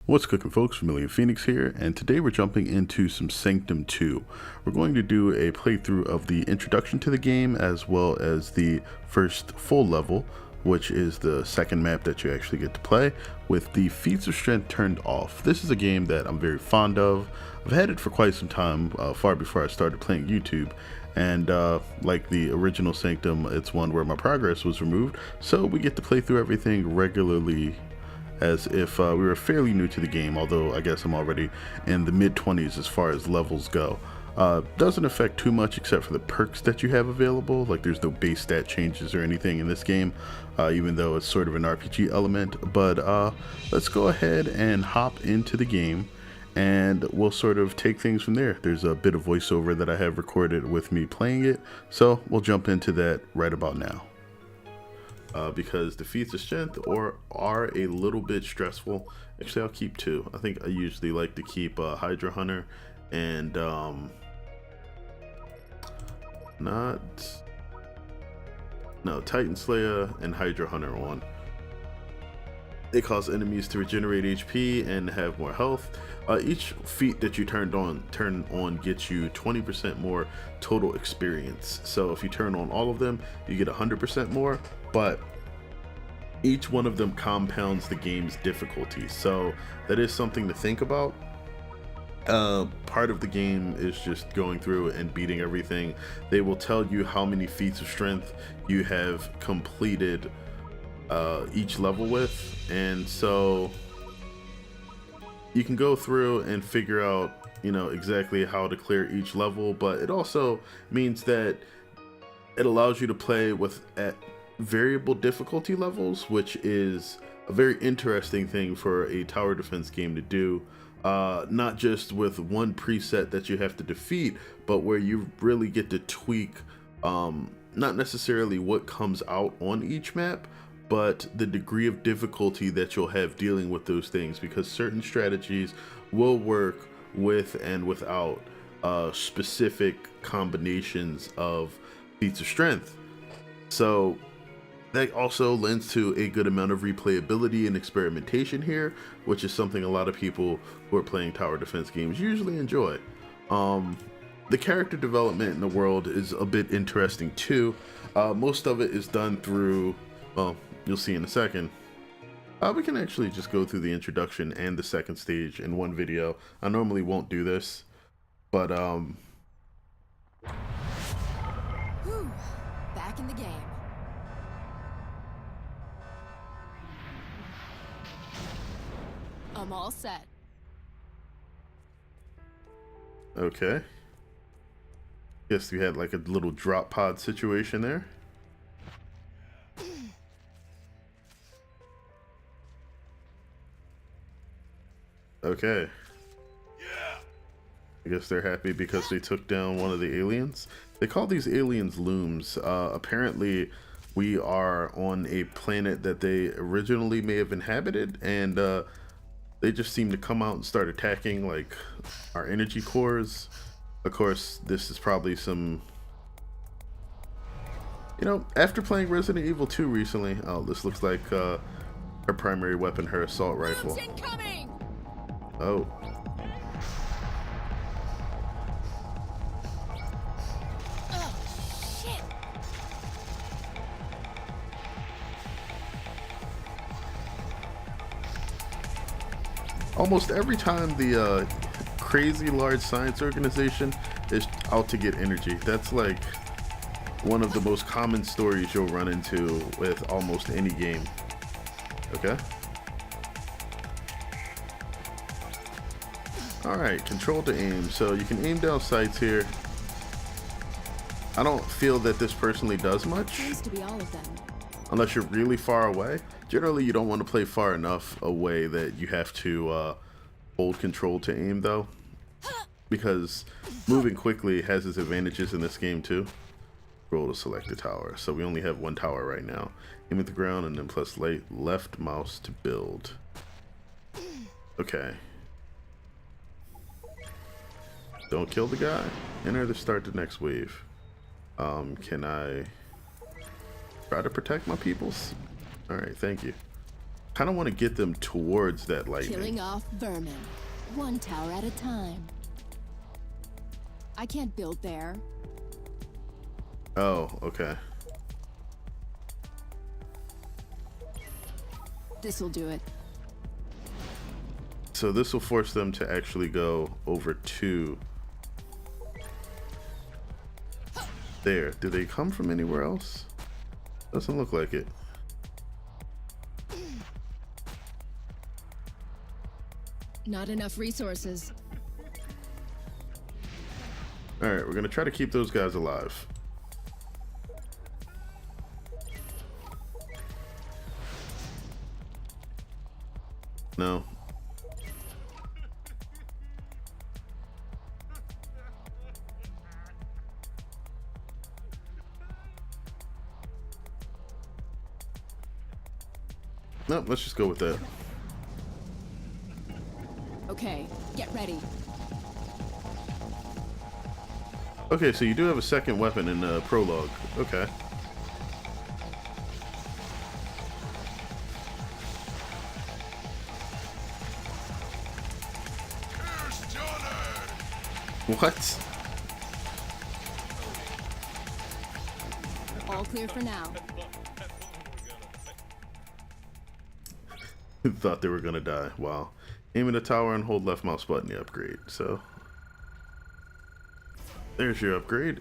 What's cooking, folks? Vermillion Phoenix here, and today we're jumping into some Sanctum 2. We're going to do a playthrough of the introduction to the game as well as the first full level, which is the second map that you actually get to play with the feats of strength turned off. This is a game that I'm very fond of. I've had it for quite some time, far before I started playing YouTube, and like the original Sanctum, it's one where my progress was removed, so we get to play through everything regularly as if we were fairly new to the game, although I guess I'm already in the mid-20s as far as levels go. Doesn't affect too much except for the perks that you have available. Like, there's no base stat changes or anything in this game, even though it's sort of an RPG element. But let's go ahead and hop into the game, and we'll sort of take things from there. There's a bit of voiceover that I have recorded with me playing it, so we'll jump into that right about now. Because the feats of strength are a little bit stressful. Actually, I'll keep two. I think I usually like to keep Hydra Hunter and Titan Slayer and Hydra Hunter on. They cause enemies to regenerate HP and have more health. Each feat that you turn on gets you 20% more total experience. So if you turn on all of them, you get 100% more, but each one of them compounds the game's difficulty. So that is something to think about. Part of the game is just going through and beating everything. They will tell you how many feats of strength you have completed each level with, and so you can go through and figure out, exactly how to clear each level. But it also means that it allows you to play at variable difficulty levels, which is a very interesting thing for a tower defense game to do. Not just with one preset that you have to defeat, but where you really get to tweak not necessarily what comes out on each map, but the degree of difficulty that you'll have dealing with those things, because certain strategies will work with and without specific combinations of feats of strength. So that also lends to a good amount of replayability and experimentation here, which is something a lot of people who are playing tower defense games usually enjoy. The character development in the world is a bit interesting too. Most of it is done through, well, you'll see in a second. We can actually just go through the introduction and the second stage in one video. I normally won't do this, but Whew, back in the game. I'm all set. okay. Guess we had like a little drop pod situation there. Okay. I guess they're happy because they took down one of the aliens. They call these aliens looms. Apparently we are on a planet that they originally may have inhabited, and they just seem to come out and start attacking like our energy cores. Of course, this is probably some, after playing Resident Evil 2 recently. Oh, this looks like her primary weapon, her assault rifle. Oh. Almost every time the crazy large science organization is out to get energy. That's like one of the most common stories you'll run into with almost any game. Okay. Alright, control to aim. So you can aim down sights here. I don't feel that this personally does much. Seems to be all of them. Unless you're really far away. Generally, you don't want to play far enough away that you have to hold control to aim, though, because moving quickly has its advantages in this game too. Roll to select a tower. So we only have one tower right now. Aim at the ground and then press left mouse to build. Okay. Don't kill the guy. Enter to start the next wave. Can I try to protect my peoples? Alright, thank you. Kind of want to get them towards that lightning. Killing off vermin, one tower at a time. I can't build there. Oh, okay. This'll do it. So this will force them to actually go over to there. Do they come from anywhere else? Doesn't look like it. Not enough resources. All right, we're gonna try to keep those guys alive. No. Nope, let's just go with that. Okay, get ready. Okay, so you do have a second weapon in the prologue. Okay. What? All clear for now. Thought they were gonna die. Wow. Aim at a tower and hold left mouse button to upgrade. So there's your upgrade.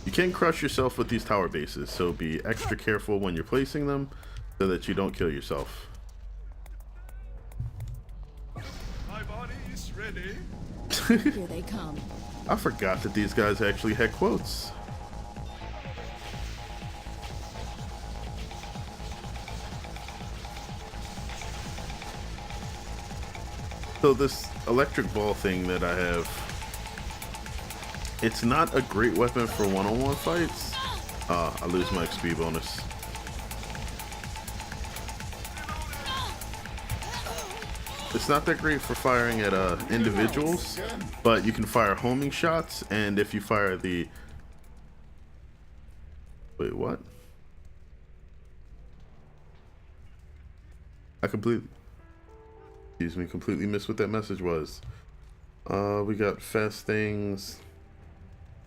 You can crush yourself with these tower bases, so be extra careful when you're placing them so that you don't kill yourself. My body is ready. Here they come. I forgot that these guys actually had quotes. So this electric ball thing that I have, it's not a great weapon for one-on-one fights. I lose my XP bonus. It's not that great for firing at individuals, but you can fire homing shots, and if you fire the... Wait, what? I completely missed what that message was. We got fast things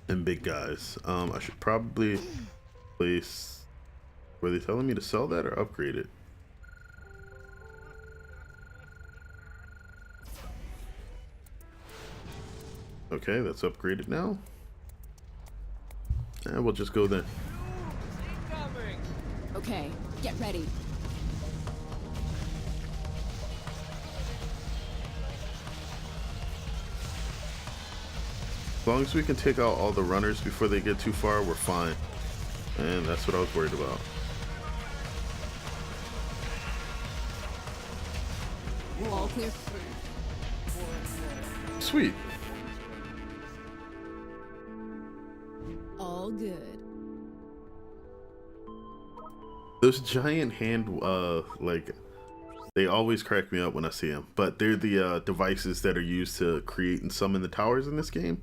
and big guys. I should probably place... Were they telling me to sell that or upgrade it? Okay, that's upgraded now. And we'll just go then. Okay, get ready. As long as we can take out all the runners before they get too far, we're fine. And that's what I was worried about. All clear. Sweet. All good. Those giant hand, like, they always crack me up when I see them. But they're the devices that are used to create and summon the towers in this game.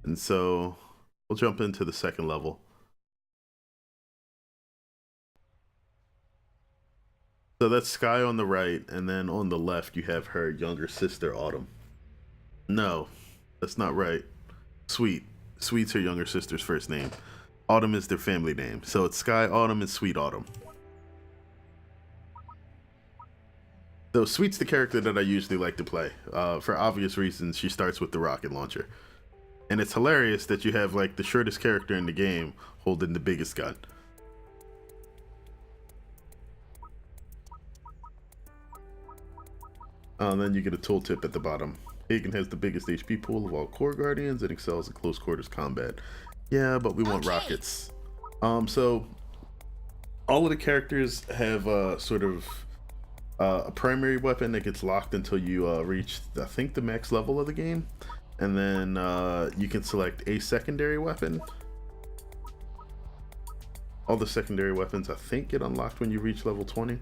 And so we'll jump into the second level. So that's Sky on the right, and then on the left you have her younger sister, Autumn. No, that's not right. Sweet. Sweet's her younger sister's first name. Autumn is their family name. So it's Sky Autumn and Sweet Autumn. So Sweet's the character that I usually like to play. For obvious reasons, she starts with the rocket launcher. And it's hilarious that you have like the shortest character in the game holding the biggest gun. And then you get a tooltip at the bottom. Hagen has the biggest HP pool of all core guardians and excels in close quarters combat. Yeah, but we want rockets. So all of the characters have sort of a primary weapon that gets locked until you reach, I think, the max level of the game. And then you can select a secondary weapon. All the secondary weapons, I think, get unlocked when you reach level 20.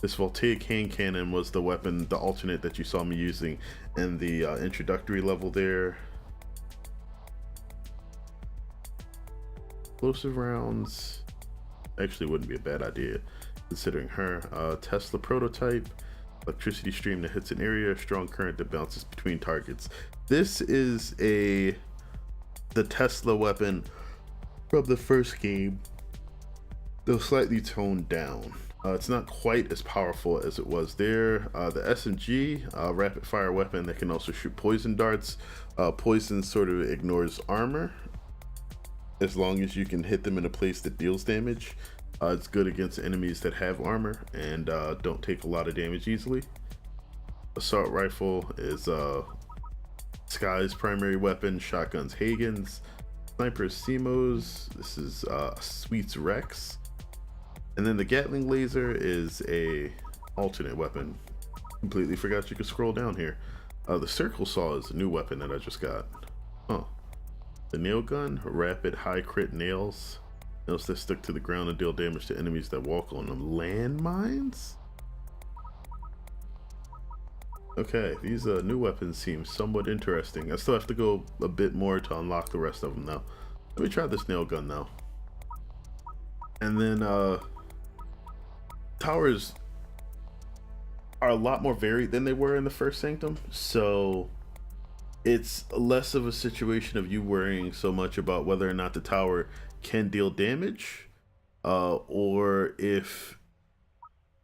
This voltaic hand cannon was the weapon, the alternate that you saw me using in the introductory level there. explosive rounds. Actually, wouldn't be a bad idea considering her. Tesla prototype, electricity stream that hits an area, strong current that bounces between targets. This is the Tesla weapon from the first game, though slightly toned down. It's not quite as powerful as it was there. The SMG, rapid fire weapon that can also shoot poison darts. Poison sort of ignores armor as long as you can hit them in a place that deals damage. It's good against enemies that have armor and don't take a lot of damage easily. Assault rifle is Sky's primary weapon. Shotguns Hagen's. Snipers Simo's. This is Sweet's Rex. And then the Gatling laser is a alternate weapon. Completely forgot you could scroll down here. The circle saw is a new weapon that I just got. Oh, the nail gun, rapid high crit nails. Nails that stick to the ground and deal damage to enemies that walk on them. Landmines? Okay, these new weapons seem somewhat interesting. I still have to go a bit more to unlock the rest of them though. Let me try this nail gun now. And then towers are a lot more varied than they were in the first Sanctum, so it's less of a situation of you worrying so much about whether or not the tower can deal damage, or if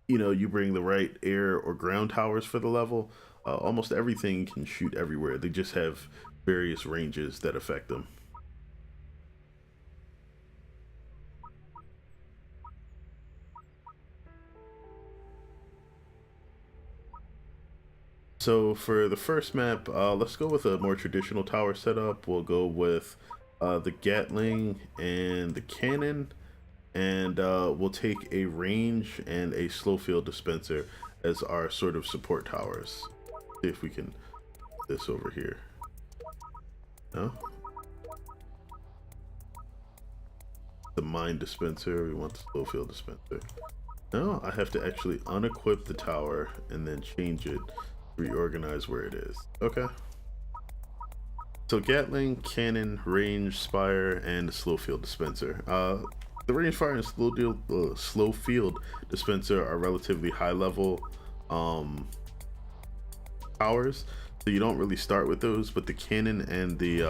you bring the right air or ground towers for the level. Almost everything can shoot everywhere. They just have various ranges that affect them. So for the first map, let's go with a more traditional tower setup. We'll go with the Gatling and the cannon, and we'll take a range and a slow field dispenser as our sort of support towers. See if we can this over here. No? The mine dispenser, we want the slow field dispenser. No, I have to actually unequip the tower and then change it, reorganize where it is. Okay. So Gatling, cannon, range, spire, and the slow field dispenser. The range fire and slow field dispenser are relatively high level towers, so you don't really start with those, but the cannon and the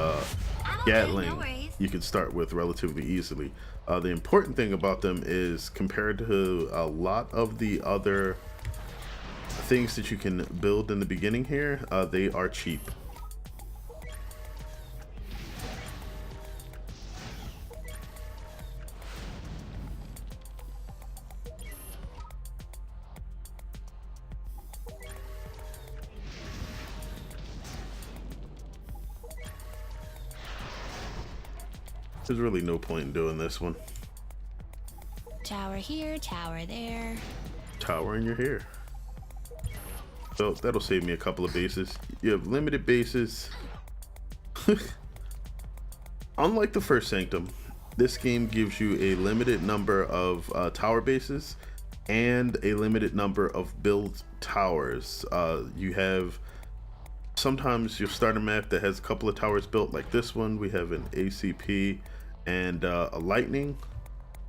Gatling you can start with relatively easily. The important thing about them is, compared to a lot of the other things that you can build in the beginning here, they are cheap. There's really no point in doing this one. Tower here, tower there. Tower in your hair. So that'll save me a couple of bases. You have limited bases. Unlike the first Sanctum, this game gives you a limited number of tower bases and a limited number of build towers. You have, sometimes you'll start a map that has a couple of towers built, like this one. We have an ACP and a lightning.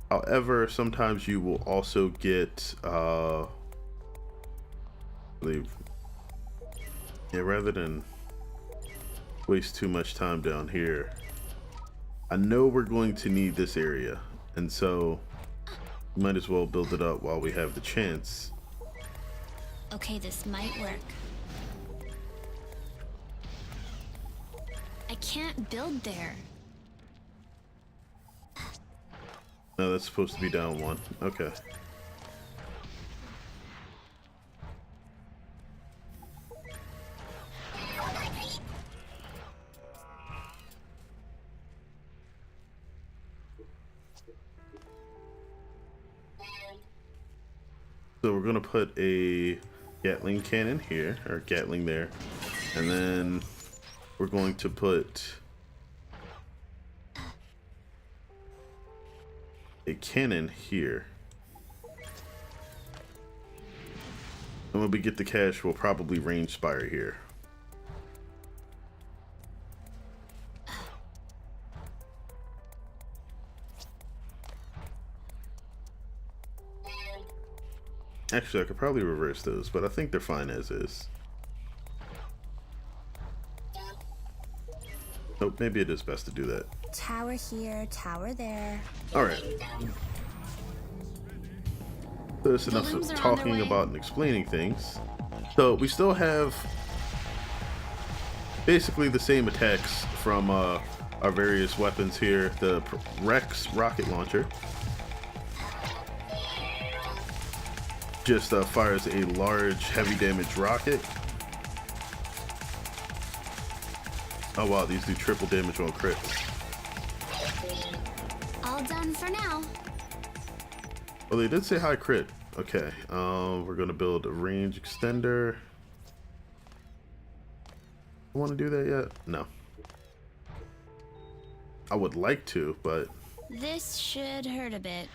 However, sometimes you will also get rather than waste too much time down here, I know we're going to need this area, and so we might as well build it up while we have the chance. Okay, this might work. I can't build there. No, that's supposed to be down one. Okay. So we're gonna put a Gatling cannon here, or Gatling there, and then we're going to put a cannon here. And when we get the cash, we'll probably range spire here. Actually, I could probably reverse those, but I think they're fine as is. Oh, maybe it is best to do that. Tower here, tower there. Alright. So that's enough Balloons of are on their talking way. about and explaining things. So we still have basically the same attacks from our various weapons here. The Rex rocket launcher just fires a large heavy damage rocket. Oh wow, these do triple damage on crits. All done for now. Well, they did say high crit. Okay, we're gonna build a range extender. I want to do that yet? No. I would like to, but This should hurt a bit.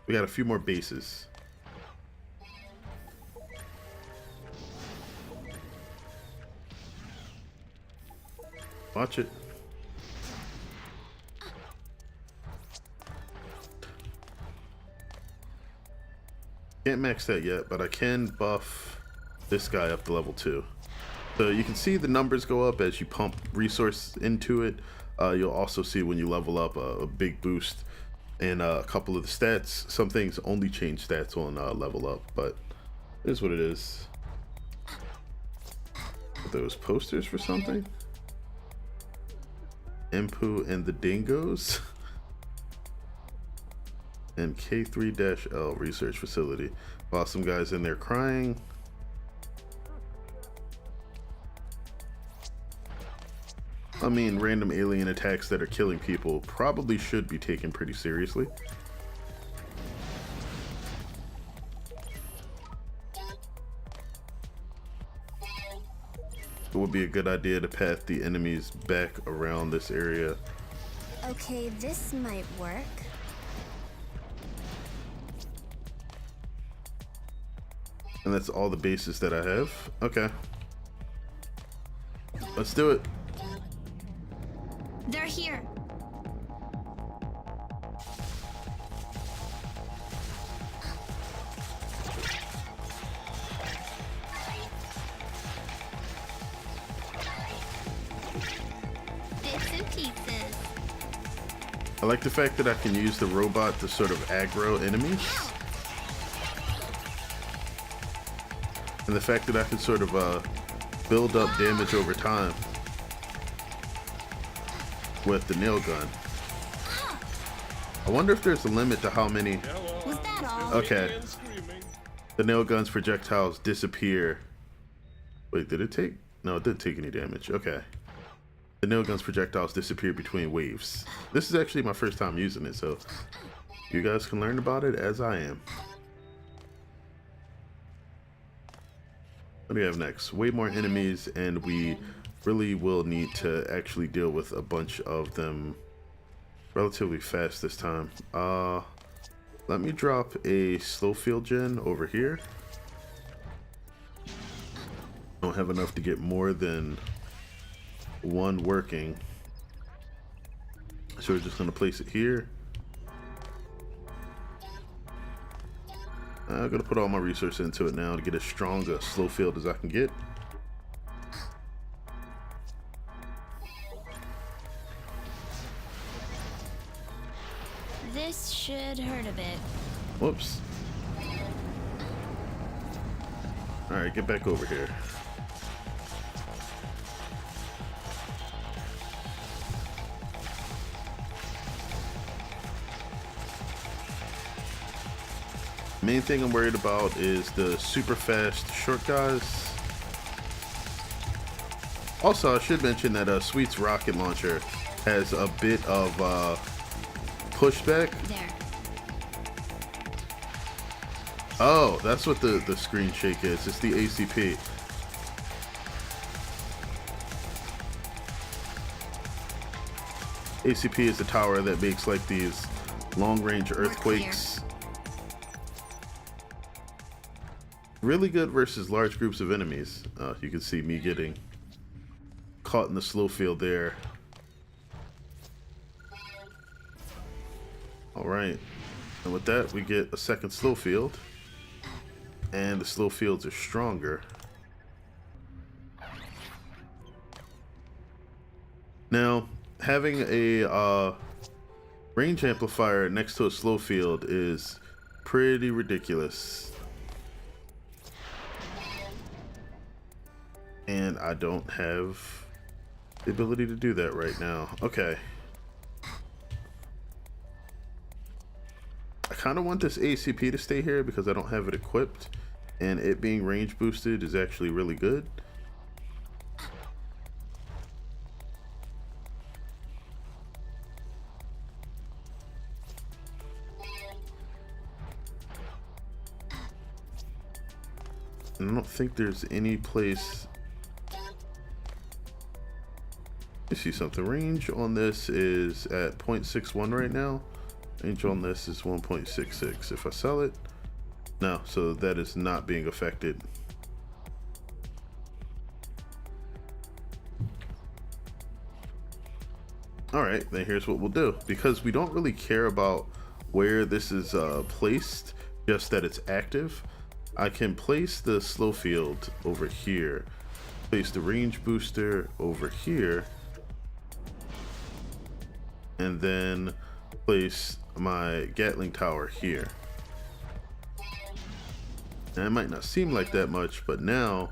we got a few more bases. Watch it. Can't max that yet, but I can buff this guy up to level 2. So you can see the numbers go up as you pump resource into it. You'll also see when you level up a big boost in a couple of the stats. Some things only change stats on level up, but it is what it is. Are those posters for something? Impu and the Dingoes. And K3-L research facility. While some guys in there crying. I mean, random alien attacks that are killing people probably should be taken pretty seriously. It would be a good idea to path the enemies back around this area. Okay, this might work. And that's all the bases that I have. Okay. Let's do it. They're here. Bits and pieces. I like the fact that I can use the robot to sort of aggro enemies. And the fact that I can sort of build up damage over time with the nail gun. I wonder if there's a limit to how many. Was that all? Okay. And screaming. The nail gun's projectiles disappear. Wait, did it take? No, it didn't take any damage. Okay. The nail gun's projectiles disappear between waves. This is actually my first time using it, so you guys can learn about it as I am. What do we have next? Way more enemies, and we really will need to actually deal with a bunch of them relatively fast this time. Let me drop a slow field gen over here. Don't have enough to get more than one working, so we're just gonna place it here. I'm gonna put all my resources into it now to get as strong a slow field as I can get. This should hurt a bit. Whoops. All right, get back over here. Main thing I'm worried about is the super fast short guys. Also, I should mention that Sweet's rocket launcher has a bit of pushback. There. Oh, that's what the screen shake is. It's the ACP. ACP is the tower that makes like these long-range earthquakes. Really good versus large groups of enemies. You can see me getting caught in the slow field there. All right, and with that we get a second slow field, and the slow fields are stronger. Now, having a range amplifier next to a slow field is pretty ridiculous. And I don't have the ability to do that right now. Okay. I kind of want this ACP to stay here because I don't have it equipped, and it being range boosted is actually really good. And I don't think there's any place. I see something. Range on this is at 0.61 right now. Range on this is 1.66. If I sell it, no, so that is not being affected. All right, then here's what we'll do. Because we don't really care about where this is placed, just that it's active, I can place the slow field over here, place the range booster over here, and then place my Gatling tower here. And it might not seem like that much, but now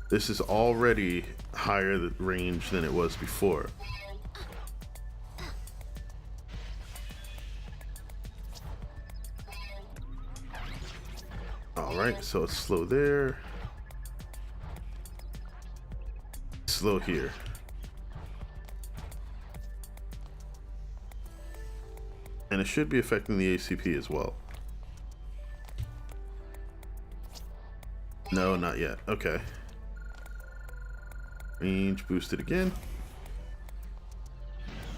this is already higher the range than it was before. All right, so it's slow there, slow here. And it should be affecting the ACP as well. No, not yet. Okay. Range boosted again.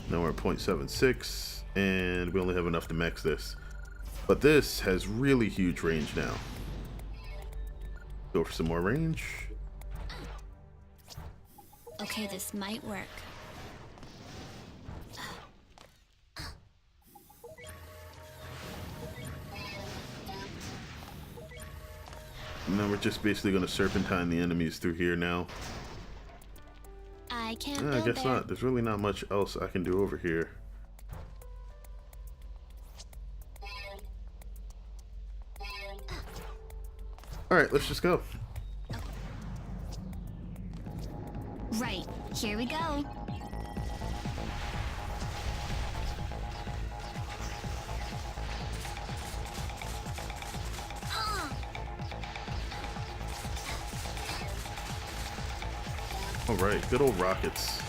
Now we're at 0.76, and we only have enough to max this. But this has really huge range now. Go for some more range. Okay, this might work. And then we're just basically going to serpentine the enemies through here now. I can't I build guess there. not. There's really not much else I can do over here. Alright, let's just go. Right, here we go. Alright, good old rockets.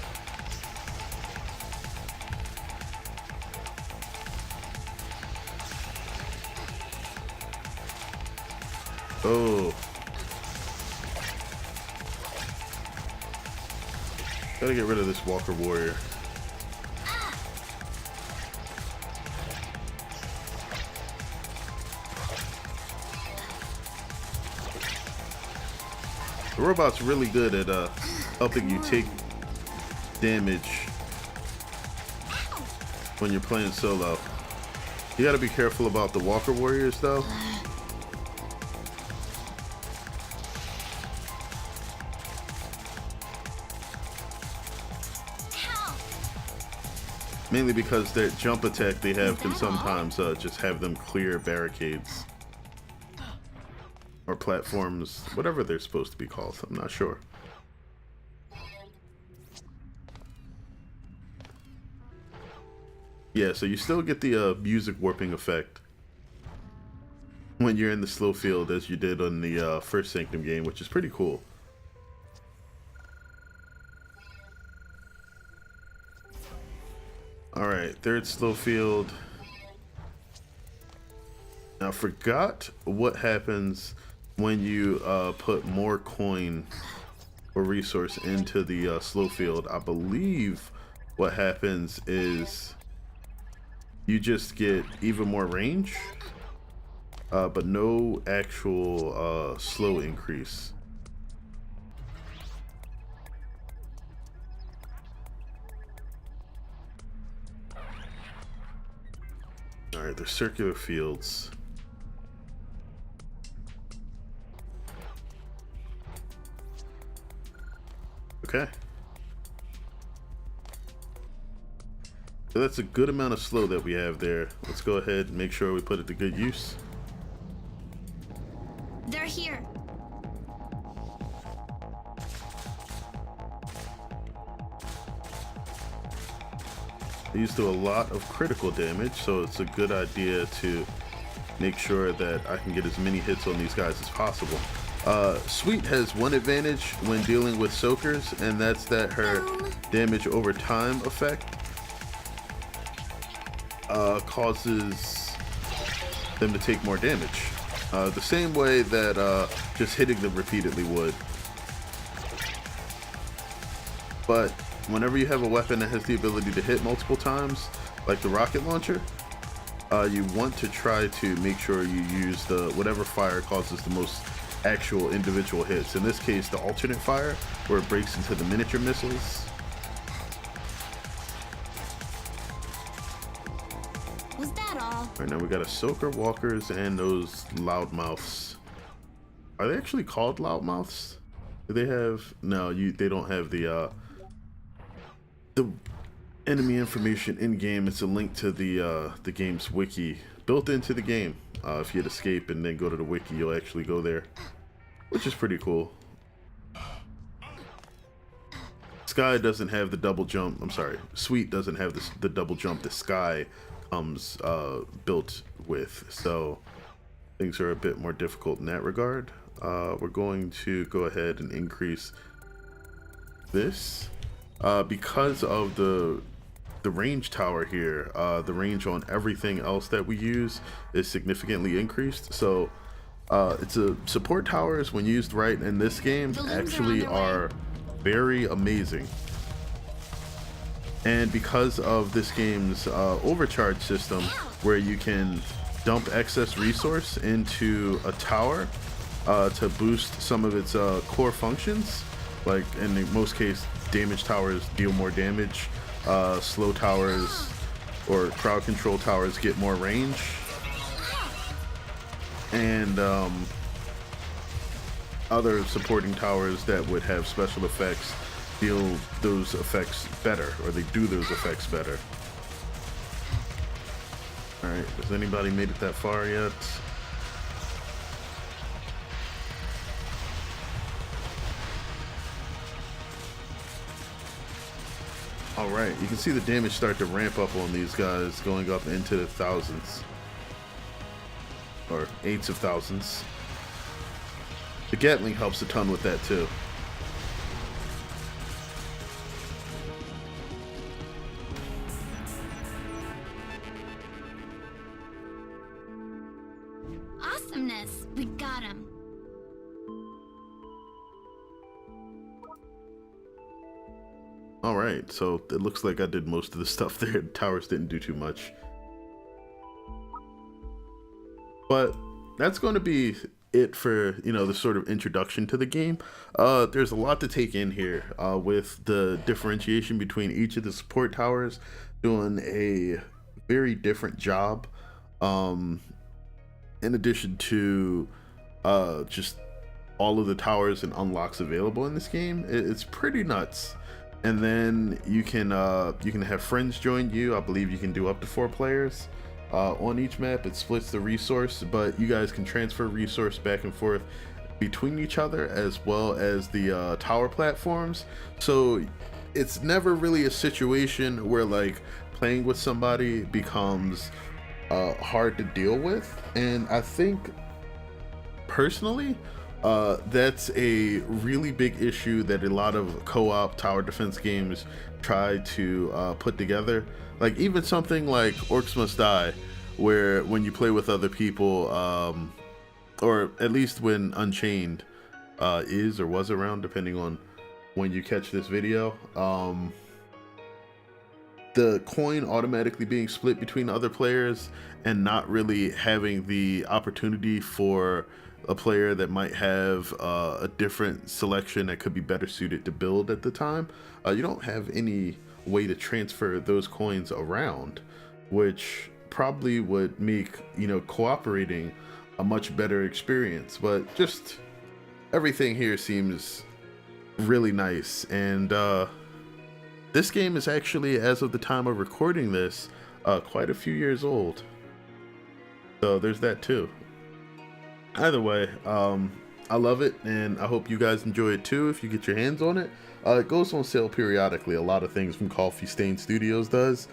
Oh. Gotta get rid of this Walker Warrior. The robot's really good at helping you take damage when you're playing solo. You gotta be careful about the Walker Warriors though. Mainly because that jump attack they have can sometimes just have them clear barricades. Or platforms, whatever they're supposed to be called, I'm not sure. Yeah, so you still get the music warping effect when you're in the slow field as you did on the first Sanctum game, which is pretty cool. Alright, third slow field. Now, I forgot what happens when you put more coin or resource into the slow field. I believe what happens is you just get even more range, but no actual slow increase. All right, they're circular fields. Okay. So that's a good amount of slow that we have there. Let's go ahead and make sure we put it to good use. They're here. These do a lot of critical damage, so it's a good idea to make sure that I can get as many hits on these guys as possible. Sweet has one advantage when dealing with soakers, and that's that her damage over time effect causes them to take more damage. The same way that just hitting them repeatedly would. But whenever you have a weapon that has the ability to hit multiple times, like the rocket launcher, you want to try to make sure you use the whatever fire causes the most actual individual hits. In this case, the alternate fire, where it breaks into the miniature missiles. Was that all? Right now we got a soaker, walkers, and those loudmouths. Are they actually called loudmouths? Do they have? No, they don't have the enemy information in game. It's a link to the game's wiki built into the game. If you hit escape and then go to the wiki, you'll actually go there, which is pretty cool. Sky doesn't have the double jump. I'm sorry, Sweet doesn't have the double jump that Sky comes built with, so things are a bit more difficult in that regard. We're going to go ahead and increase this because of the range tower here. The range on everything else that we use is significantly increased, so it's a support towers when used right in this game actually are very amazing. And because of this game's overcharge system, where you can dump excess resource into a tower to boost some of its core functions, like in most cases damage towers deal more damage, slow towers or crowd control towers get more range, and other supporting towers that would have special effects deal those effects better, or they do those effects better. Alright, has anybody made it that far yet? Alright, you can see the damage start to ramp up on these guys, going up into the thousands. Or eights of thousands. The Gatling helps a ton with that too. Awesomeness. We got him. Alright, so it looks like I did most of the stuff there. The towers didn't do too much. But that's going to be it for, you know, the sort of introduction to the game. There's a lot to take in here with the differentiation between each of the support towers doing a very different job. In addition to just all of the towers and unlocks available in this game, it's pretty nuts. And then you can have friends join you. I believe you can do up to 4 players on each map. It splits the resource, but you guys can transfer resource back and forth between each other, as well as the tower platforms. So it's never really a situation where like playing with somebody becomes hard to deal with. And I think personally, that's a really big issue that a lot of co-op tower defense games try to put together. Like even something like Orcs Must Die, where when you play with other people, or at least when Unchained is or was around, depending on when you catch this video, the coin automatically being split between other players and not really having the opportunity for a player that might have a different selection that could be better suited to build at the time. You don't have any way to transfer those coins around, which probably would make, you know, cooperating a much better experience. But just everything here seems really nice. And this game is actually, as of the time of recording this, quite a few years old. So there's that too. Either way, I love it, and I hope you guys enjoy it too if you get your hands on it. It goes on sale periodically. A lot of things from Coffee Stain Studios does.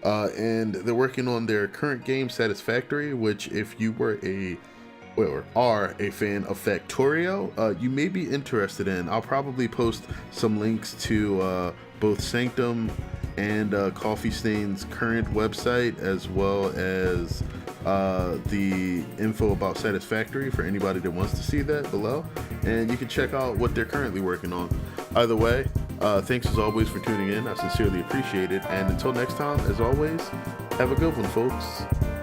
And they're working on their current game, Satisfactory, which if you were or are a fan of Factorio, you may be interested in. I'll probably post some links to both Sanctum and Coffee Stain's current website, as well as the info about Satisfactory for anybody that wants to see that below, and you can check out what they're currently working on. Either way, thanks as always for tuning in. I sincerely appreciate it, and until next time, as always, have a good one, folks.